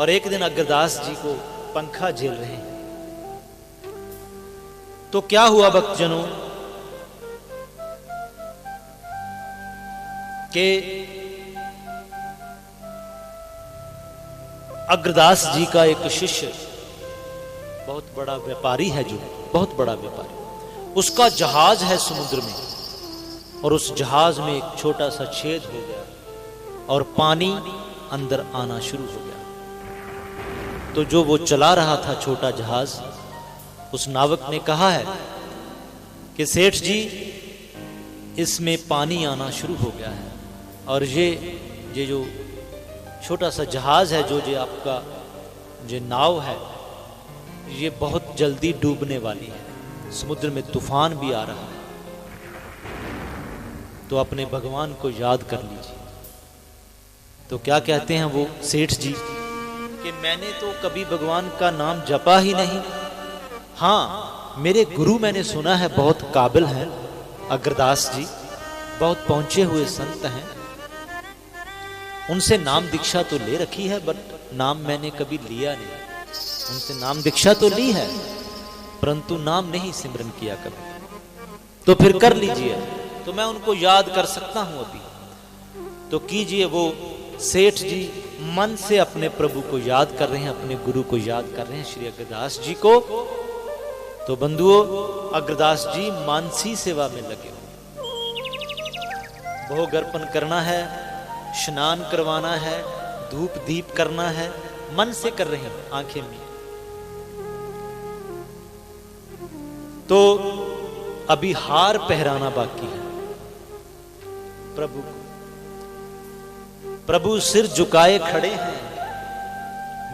और एक दिन अग्रदास जी को पंखा झेल रहे हैं। तो क्या हुआ भक्तजनों कि अग्रदास जी का एक शिष्य बहुत बड़ा व्यापारी है, जो बहुत बड़ा व्यापारी, उसका जहाज है समुद्र में, और उस जहाज में एक छोटा सा छेद हो गया और पानी अंदर आना शुरू हो गया। तो जो वो चला रहा था छोटा जहाज, उस नावक ने कहा है कि सेठ जी, इसमें पानी आना शुरू हो गया है और ये जो छोटा सा जहाज है, जो आपका जो नाव है, ये बहुत जल्दी डूबने वाली है, समुद्र में तूफान भी आ रहा है, तो अपने भगवान को याद कर लीजिए। तो क्या कहते हैं वो सेठ जी कि मैंने तो कभी भगवान का नाम जपा ही नहीं। हाँ, मेरे गुरु मैंने सुना है बहुत काबिल हैं, अग्रदास जी बहुत पहुंचे हुए संत हैं, उनसे नाम दीक्षा तो ले रखी है, बट नाम मैंने कभी लिया नहीं। उनसे नाम दीक्षा तो ली है, परंतु नाम नहीं सिमरन किया कभी। तो फिर कर लीजिए, तो मैं उनको याद कर सकता हूं अभी। तो कीजिए। वो सेठ जी मन से अपने प्रभु को याद कर रहे हैं, अपने गुरु को याद कर रहे हैं, श्री अग्रदास जी को। तो बंधुओं, अग्रदास जी मानसी सेवा में लगे हुए, भोग अर्पण करना है, स्नान करवाना है, धूप दीप करना है, मन से कर रहे हैं, आंखें में। तो अभी हार पहराना बाकी है प्रभु को। प्रभु सिर झुकाए खड़े हैं,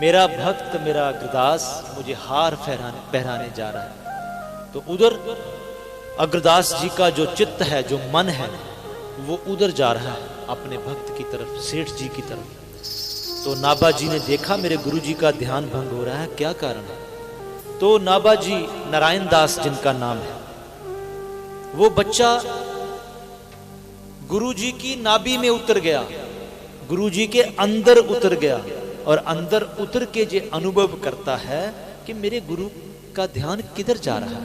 मेरा भक्त मेरा अग्रदास मुझे हार पहराने जा रहा है। तो उधर अग्रदास जी का जो चित्त है, जो मन है, वो उधर जा रहा है अपने भक्त की तरफ, सेठ जी की तरफ। तो नाभा जी ने देखा मेरे गुरु जी का ध्यान भंग हो रहा है, क्या कारण है? तो नाभा जी, नारायण दास जिनका नाम है, वो बच्चा गुरु जी की नाभि में उतर गया, गुरु जी के अंदर उतर गया, और अंदर उतर के जो अनुभव करता है कि मेरे गुरु का ध्यान किधर जा रहा है,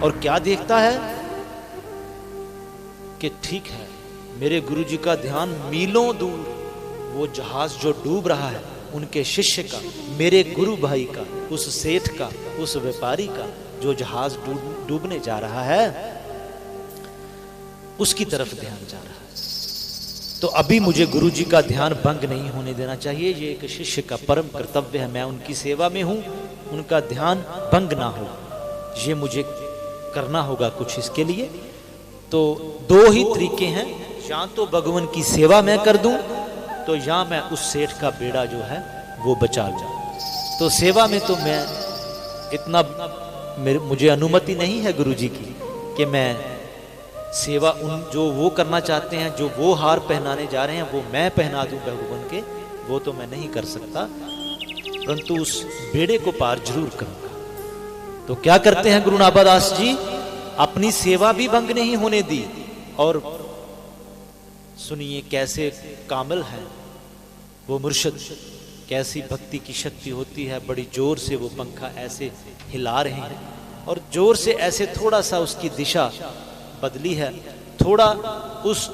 और क्या देखता है कि ठीक है, मेरे गुरु जी का ध्यान मीलों दूर वो जहाज जो डूब रहा है, उनके शिष्य का, मेरे गुरु भाई का, उस सेठ का, उस व्यापारी का, जो जहाज डूबने जा रहा है, उसकी तरफ ध्यान जा रहा है। तो अभी मुझे गुरु जी का ध्यान भंग नहीं होने देना चाहिए, ये एक शिष्य का परम कर्तव्य है, मैं उनकी सेवा में हूं, उनका ध्यान भंग ना हो, ये मुझे करना होगा कुछ इसके लिए। तो दो ही तरीके हैं, या तो भगवान की सेवा मैं कर दूं, तो या मैं उस सेठ का बेड़ा जो है वो बचा जाऊं। तो सेवा में तो मैं इतना, मुझे अनुमति नहीं है गुरु जी की कि मैं सेवा उन जो वो करना चाहते हैं, जो वो हार पहनाने जा रहे हैं, वो मैं पहना दूं भगवान के, वो तो मैं नहीं कर सकता, परंतु उस बेड़े को पार जरूर करूंगा। तो क्या करते हैं गुरु नाभादास जी, अपनी सेवा भी भंग नहीं होने दी, और सुनिए कैसे कामिल है वो मुर्शिद, कैसी भक्ति की शक्ति होती है। बड़ी जोर से वो पंखा ऐसे हिला रहे हैं, और जोर से ऐसे थोड़ा सा उसकी दिशा बदली है, थोड़ा उस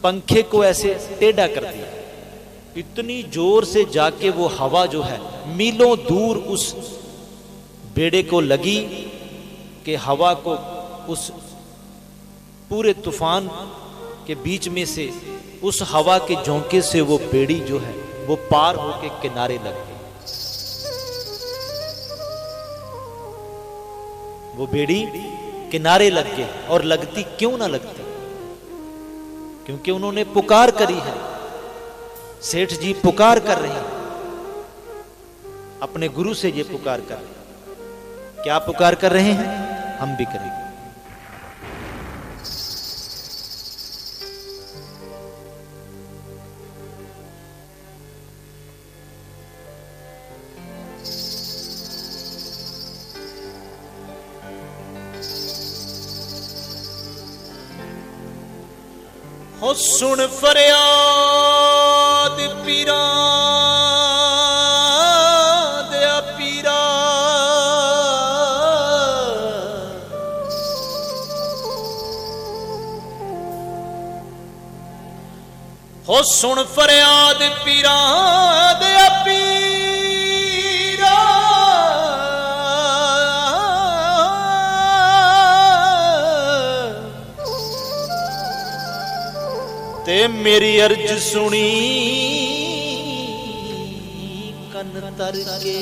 पंखे को ऐसे टेढ़ा कर दिया, इतनी जोर से जाके वो हवा जो है मीलों दूर उस बेड़े को लगी कि हवा को, उस पूरे तूफान के बीच में से, उस हवा के झोंके से वो बेड़ी जो है वो पार होके किनारे लग गई। वो बेड़ी किनारे लग गई, और लगती क्यों ना लगती, क्योंकि उन्होंने पुकार करी है, सेठ जी पुकार कर रहे हैं, अपने गुरु से ये पुकार कर रहे हैं। क्या पुकार कर रहे हैं? हम भी करेंगे। हो सुन फरियाद पीरा सुन फरियाद पीरा दे पीरा, ते मेरी अर्ज सुनी कन तर के।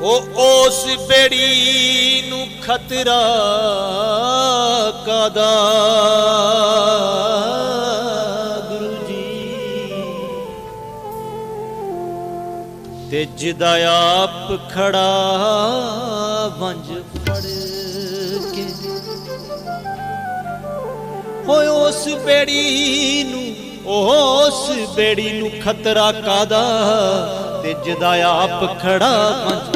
ओ उस बेड़ी नू खतरा कादा गुरु जी, ते जिदा आप खड़ा वंज फड़ के। ओ उस बेड़ी नू खतरा कादा, ते जिदा आप खड़ा वंज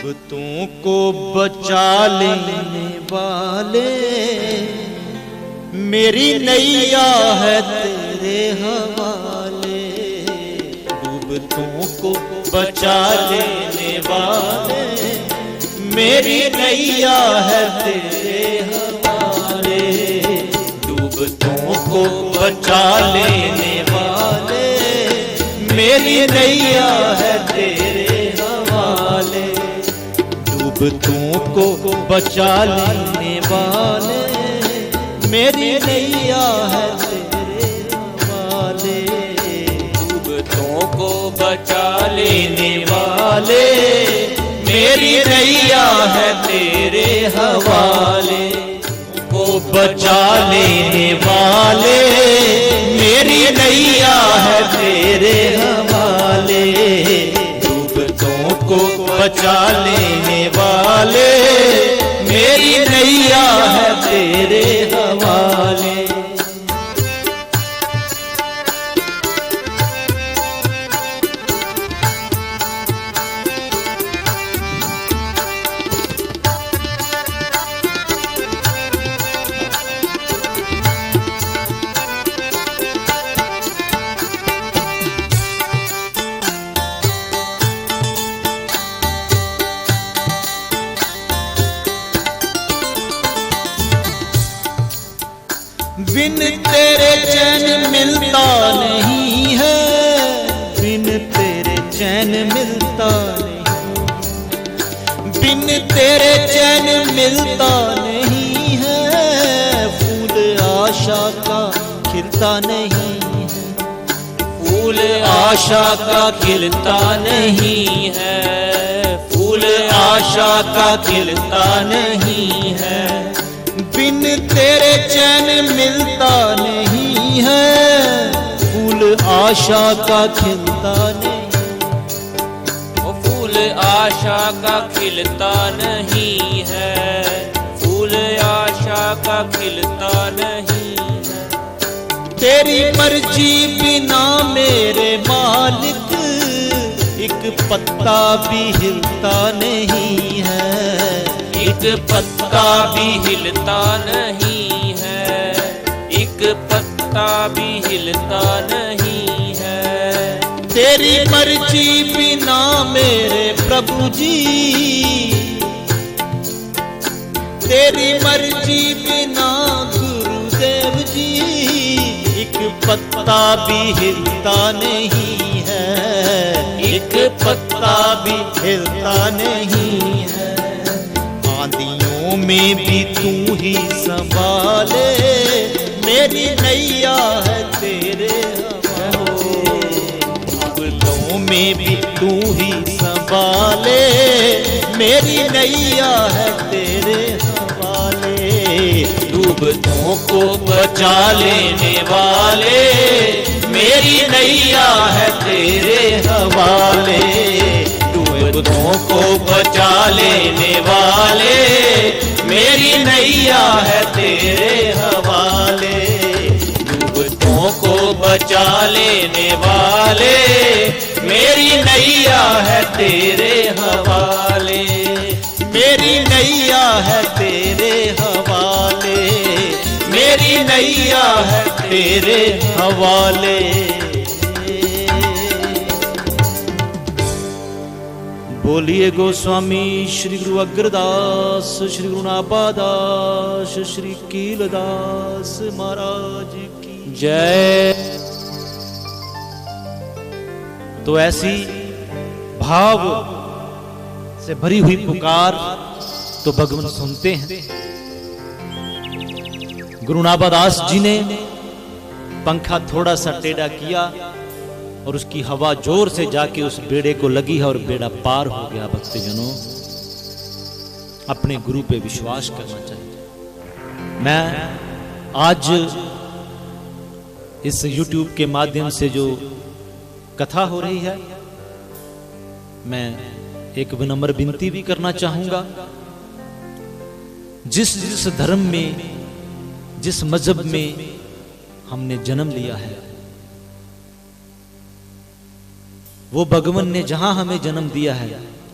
डूबतों को बचा लेने वाले, मेरी नैया है तेरे हवाले। डूबतों को बचा लेने वाले, मेरी नैया है तेरे हवाले। डूबतों को बचा लेने वाले, मेरी नैया है तेरे हवाले। डूबतों को बचा लेने वाले, मेरी नैया है तेरे हवाले। डूबतों को बचा लेने वाले, मेरी नैया है तेरे हवाले। को बचा लेने वाले, मेरी नैया है तेरे हवाले। डूबतों को बचा लेने वाले, मेरी नैया है तेरे हवाले। बिन तेरे चैन मिलता नहीं है, बिन तेरे चैन मिलता नहीं। बिन तेरे चैन मिलता नहीं है, फूल आशा का खिलता नहीं है। फूल आशा का खिलता नहीं है, फूल आशा का खिलता नहीं है। बिन तेरे चैन मिलता नहीं है, फूल आशा का खिलता नहीं। वो फूल आशा का खिलता नहीं है, फूल आशा का खिलता नहीं है। तेरी मर्जी बिना मेरे मालिक, एक पत्ता भी हिलता नहीं है। एक पत्ता भी हिलता नहीं है, एक पत्ता भी हिलता नहीं है। तेरी मर्जी बिना मेरे प्रभु जी, तेरी मर्जी बिना गुरुदेव जी, एक पत्ता भी हिलता नहीं है। एक पत्ता भी हिलता नहीं है। आंधियों में भी तू ही संभाले, मेरी नैया है तेरे हवाले। भूलों में भी तू ही संभाले, मेरी नैया है तेरे हवाले। डूबतों को बचा लेने वाले, मेरी नैया है तेरे हवाले। डूबतों को बचा लेने वाले, मेरी नैया है तेरे हवाले। डूबतों को बचा लेने वाले, मेरी नैया है तेरे हवाले। मेरी नैया है तेरे हवाले, मेरी नैया है तेरे हवाले। बोलिए गोस्वामी श्री गुरु अग्रदास, श्री गुरु नाभादास, श्री कीलदास महाराज की जय। तो ऐसी भाव से भरी हुई पुकार तो भगवान सुनते हैं। गुरु नाभादास जी ने पंखा थोड़ा सा टेढ़ा किया और उसकी हवा जोर से जाके उस बेड़े को लगी है और बेड़ा पार हो गया। भक्तजनों, अपने गुरु पे विश्वास करना चाहिए। मैं आज इस YouTube के माध्यम से जो कथा हो रही है, मैं एक विनम्र विनती भी करना चाहूंगा। जिस जिस धर्म में, जिस मजहब में हमने जन्म लिया है, वो भगवान ने जहां हमें जन्म दिया है,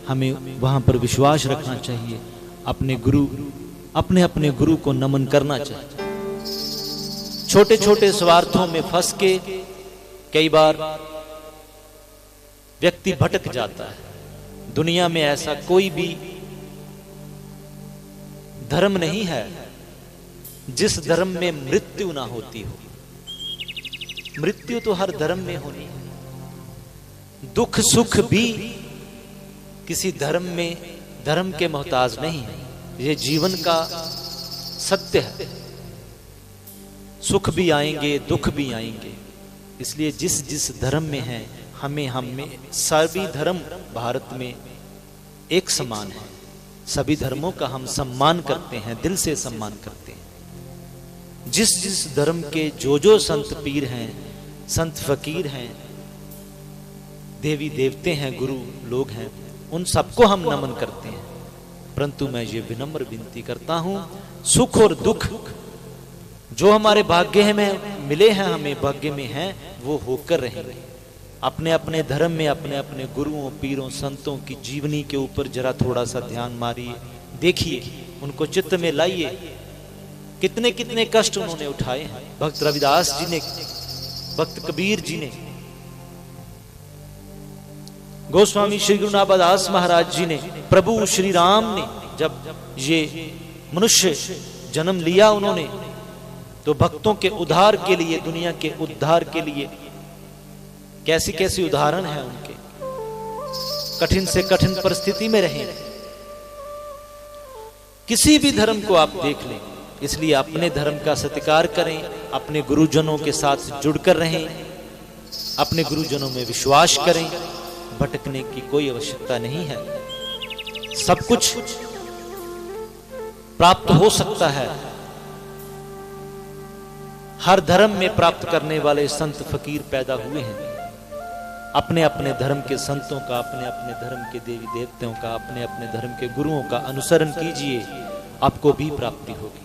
हमें वहां पर विश्वास रखना चाहिए। अपने गुरु, अपने अपने गुरु को नमन करना चाहिए। छोटे छोटे स्वार्थों में फंस के कई बार व्यक्ति भटक जाता है। दुनिया में ऐसा कोई भी धर्म नहीं है जिस धर्म में मृत्यु ना होती हो। मृत्यु तो हर धर्म में होनी है। दुख सुख भी किसी धर्म में धर्म के मोहताज नहीं है। ये जीवन का सत्य है। सुख भी आएंगे, दुख भी आएंगे। इसलिए जिस जिस धर्म में है, हमें सभी धर्म भारत में एक समान है। सभी धर्मों का हम सम्मान करते हैं, दिल से सम्मान करते हैं। जिस जिस धर्म के जो संत पीर हैं, संत फकीर हैं, देवी देवते हैं, गुरु लोग हैं, उन सबको हम नमन करते हैं। परंतु मैं ये विनम्र विनती करता हूं, सुख और दुख जो हमारे भाग्य में मिले हैं, हमें भाग्य में हैं, वो होकर रहेंगे। अपने अपने धर्म में अपने अपने गुरुओं, पीरों, संतों की जीवनी के ऊपर जरा थोड़ा सा ध्यान मारिए, देखिए, उनको चित्त में लाइए। कितने कितने कष्ट उन्होंने उठाए हैं। भक्त रविदास जी ने, भक्त कबीर जी ने, गोस्वामी श्री गुरु नाभादास महाराज जी ने, प्रभु श्री राम ने जब ये मनुष्य जन्म लिया, उन्होंने तो भक्तों के उद्धार के लिए, दुनिया के उद्धार के लिए कैसी कैसी उदाहरण है उनके। कठिन से कठिन परिस्थिति में रहे। किसी भी धर्म को आप देख लें। इसलिए अपने धर्म का सत्कार करें, अपने गुरुजनों के साथ जुड़कर रहें, अपने गुरुजनों में विश्वास करें। भटकने की कोई आवश्यकता नहीं है। सब कुछ प्राप्त हो सकता है। हर धर्म में प्राप्त करने वाले संत फकीर पैदा हुए हैं। अपने अपने धर्म के संतों का, अपने अपने धर्म के देवी देवताओं का, अपने अपने धर्म के गुरुओं का अनुसरण कीजिए, आपको भी प्राप्ति होगी।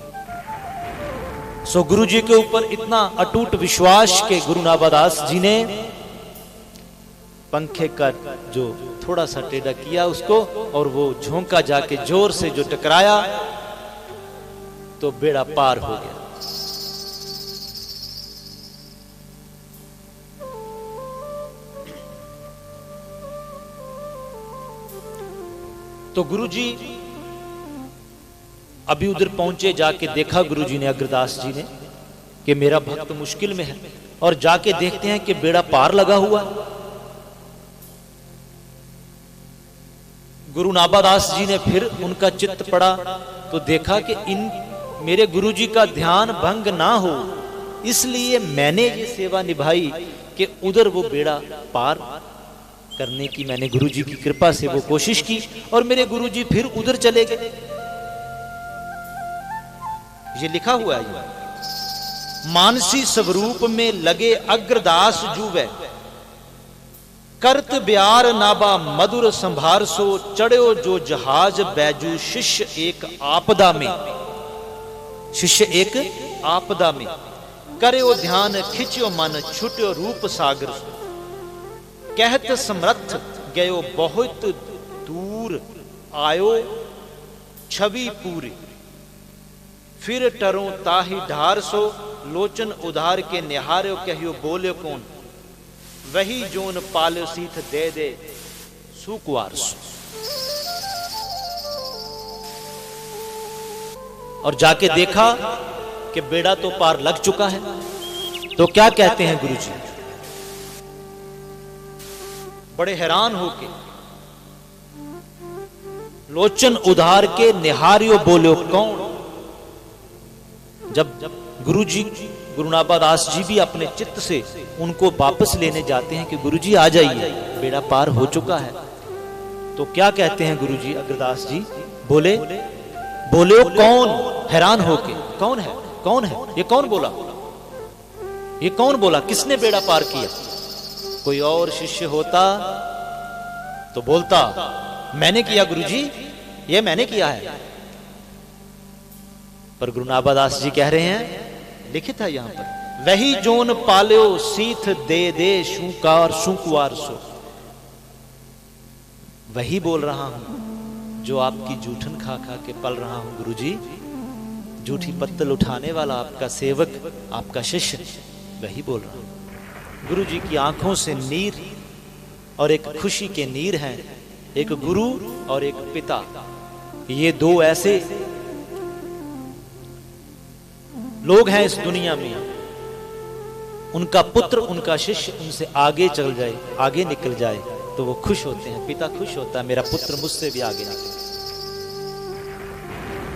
सो गुरु जी के ऊपर इतना अटूट विश्वास के गुरु नाभादास जी ने पंखे का जो थोड़ा सा टेढ़ा किया उसको, और वो झोंका जाके जोर से जो टकराया तो बेड़ा पार हो गया। तो गुरुजी अभी उधर पहुंचे, जाके देखा गुरुजी ने, अग्रदास जी ने, कि मेरा भक्त मुश्किल में है, और जाके देखते हैं कि बेड़ा पार लगा हुआ। गुरु नाभादास जी ने फिर उनका चित्त पड़ा तो देखा कि इन मेरे गुरुजी का ध्यान भंग ना हो, इसलिए मैंने ये सेवा निभाई कि उधर वो बेड़ा पार करने की मैंने गुरुजी की कृपा से वो कोशिश की, और मेरे गुरुजी फिर उधर चले गए। ये लिखा हुआ है, मानसी स्वरूप में लगे अग्रदास जुवे, करत ब्यार नाभा मधुर संभार सो, चढ़ो जो जहाज बैजू शिष्य एक आपदा में। शिष्य एक आपदा में करो ध्यान खिंचो मन, छुट्यो रूप सागर सो, कहत समर्थ गयो बहुत दूर, आयो छवि पूरी, फिर टरो ताही ढार सो, लोचन उधार के निहार्यो, कहियो बोले कौन, वही जोन पालो सीथ दे दे सुकुवार सो। और जाके देखा कि बेड़ा तो पार लग चुका है। तो क्या कहते हैं गुरुजी, बड़े हैरान होके लोचन उधार के निहारियो बोलो कौन। जब गुरुजी गुरु नाभादास जी भी अपने चित्त से उनको वापस लेने जाते हैं कि गुरुजी आ जाइए, बेड़ा पार हो चुका है। तो क्या कहते हैं गुरुजी अग्रदास जी, बोले बोले कौन, हैरान होके, कौन है, कौन है ये, कौन बोला, ये कौन बोला, किसने बेड़ा पार किया। कोई और शिष्य होता तो बोलता मैंने किया गुरुजी, ये मैंने किया है। पर गुरु नाभादास जी कह रहे हैं, लिखित है यहां पर, वही जोन पाल्यो सीथ दे दे शूकार शूकुआर सो। वही बोल रहा हूं जो आपकी जूठन खा खा के पल रहा हूं गुरुजी। जूठी पत्तल उठाने वाला आपका सेवक, आपका शिष्य, वही बोल रहा हूं। गुरुजी की आंखों से नीर और एक खुशी के नीर हैं, एक गुरु और एक पिता। ये दो ऐसे लोग हैं इस दुनिया में, उनका पुत्र, उनका शिष्य उनसे आगे चल जाए, आगे निकल जाए तो वो खुश होते हैं। पिता खुश होता है, मेरा पुत्र मुझसे भी आगे निकले।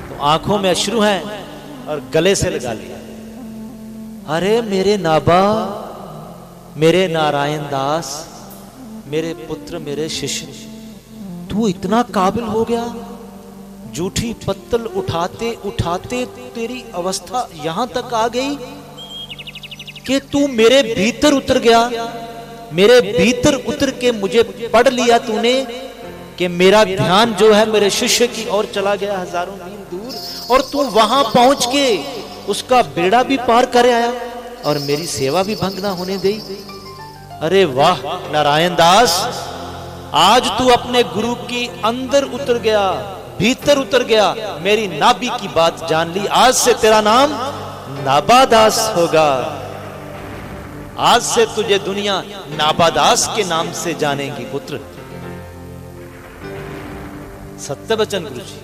तो आंखों में अश्रु हैं और गले से लगा लिया, अरे मेरे नाभा, मेरे नारायण दास, मेरे पुत्र, मेरे शिष्य, तू इतना काबिल हो गया, जूठी पत्तल उठाते उठाते तेरी अवस्था यहां तक आ गई कि तू मेरे भीतर उतर गया, मेरे भीतर उतर के मुझे पढ़ लिया तूने कि मेरा ध्यान जो है मेरे शिष्य की ओर चला गया हजारों मील दूर, और तू वहां पहुंच के उसका बेड़ा भी पार कर आया और मेरी सेवा भी भंग ना होने दी। अरे वाह नारायण दास, आज तू अपने गुरु की अंदर उतर गया, भीतर उतर गया, मेरी नाभि की बात जान ली। आज से तेरा नाम नाभादास होगा, आज से तुझे दुनिया नाभादास के नाम से जानेगी पुत्र। सत्य वचन गुरु जी।